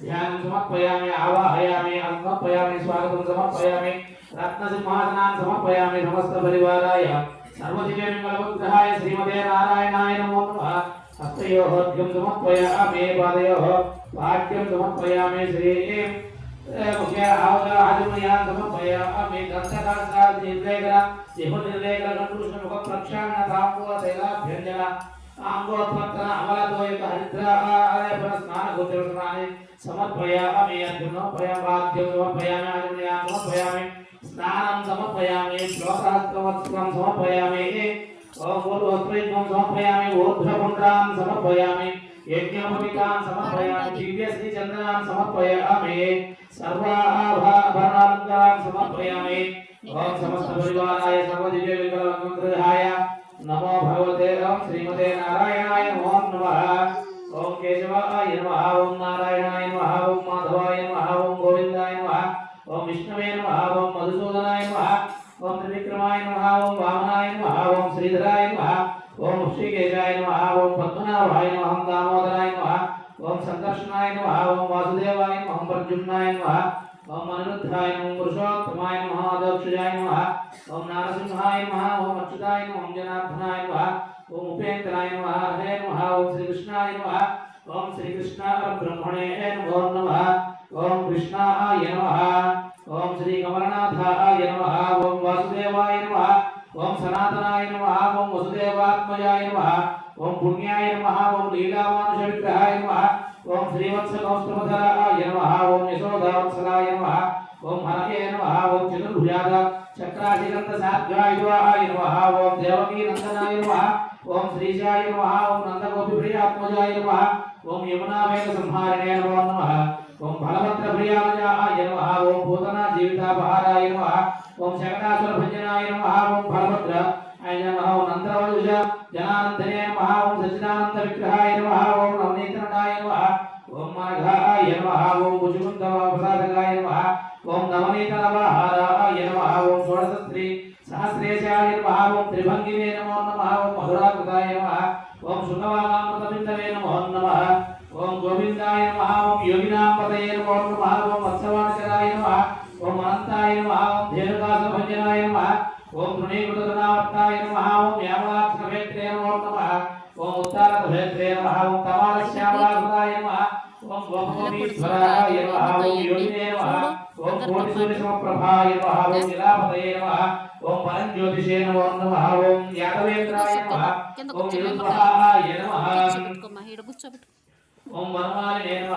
ध्यानं समर्पयामि आवाहयामि समर्पयामि स्वागतं समर्पयामि रत्नसिंहासनान् समर्पयामि समस्त परिवाराय सर्वदिव्यमङ्गलविग्रहाय श्रीमते नारायणाय नमो नमः हस्तयोः अर्घ्यं समर्पयामि पादयोः पाद्यं समर्पयामि श्री मुख्य आजमयान् समर्पयामि दन्तकास्त्रादिनिर्लेखन सिंहनिर्लेखन गणकृष्णमुख प्रक्षालన ताम्बूल तैलाभ्यञ्जन आंगोत्पत्तन अमलद्वैत हरिद्रा स्नान गोचरस्नाने समर्पयामि अर्घ्यमोपयामाद्यं समर्पयामि आजमयान् समर्पयामि स्नानं समर्पयामि श्लोकहस्तवस्त्रं समर्पयामि ओम ऊर्ध्वस्त्रीत्वं समर्पयामि ऊर्ध्वपुण्ड्रान् समर्पयामि यज्ञोपवीतान् समर्पयामि दिव्यश्रीचन्दनान् समर्पयामि सर्वाभरणालङ्कारान् समर्पयामि ओम समस्त परिवाराय सर्वदिव्यमङ्गलविग्रहाय नमो भगवते ओम श्रीमते नारायणाय नमो नमः ओम केशवाय नमः ओम नारायणाय नमः ओम माधवाय नमः ओम गोविन्दाय नमः ओम विष्णवे नमः ओम मधुसूदनाय नमः ओम त्रिविक्रमाय नमः ओम वामनाय नमः ओम श्रीधराय नमः ओम ऋषिकेशाय नमः ओम पद्मनाभाय नमः ओम दामोदराय नमः ओम संकर्षणाय नमः ओम वासुदेवाय नमः ओम प्रद्युम्नाय नमः ओम अनिरुद्धाय नमः पुरुषोत्तमाय नमः अदक्षजाय नमः ओम नारसिंहाय नमः ओम अच्युताय नमः ओम जनार्दनाय नमः ओम उपेन्द्राय नमः हरे नमः ओम श्रीकृष्णाय नमः ओम श्रीकृष्ण ब्रह्मणे नमो नमः ओम कृष्णाय नमः ओम श्री कमलनाथाय नमः ओम वासुदेवाय नमः ओम सनातनाय नमः ओम वसुदेवात्मजाय नमः ओम पुण्याय नमः ओम लीलामानुष विग्रहाय नमः ओम श्रीवत्सकौस्तुभधराय नमः ओम यशोदावत्सलाय नमः ओम हरये नमः ओम चतुर्भुजाय चक्राधिगन्धसाध्याय नमः ओम देवकी नंदनाय नमः ओम श्रीशाय नमः ओम नंदगोपीप्रियात्मजाय नमः ओम यमुना वेग संहारिणे नमो नमः ओम बलभद्रप्रियाय नमः ओम भूतना जीवितापहाराय नमः ओम शकटासुरभञ्जनाय नमः ओम बलभद्र नमः ओम नंदवजुष जनानन्दने नमः ओम सच्चिदानंद विग्रहाय नमः ओम नवनीतनटाय नमः ओम माघाय नमः ओम भुजगुंडप्रसादकाय नमः ओम नवनीतनवहाराय नमः ओम षोडशस्त्री सहस्रेशाय नमः ओम त्रिभंगिने नमो नमः ओम मधुराकृताय नमः ओम शुकवानामृतबिन्दवे नमो नमः ओम गोविंदाय नमः ओम योगिनापतये नमो नमः ओम वत्सवाचराय नमः ओम अनंताय नमः ओम धेनुकासभञ्जनाय नमः ओम तृणीकृतनावर्ताय नमः ओम यामलाक्षभेत्रे नमो नमः ओम उत्तारभेत्रे नमः ओम कमालश्यामलाकृताय नमः ओम गोपीश्वराय नमः ओम योगिने नमः ओम कोटिसूर्यसमप्रभाय नमः ओम नीलापतये नमः ओम परञ्ज्योतिषे नमो नमः ओम यादवेन्द्राय नमः ओम निरुद्धाय नमः ओम वनमालिने नमः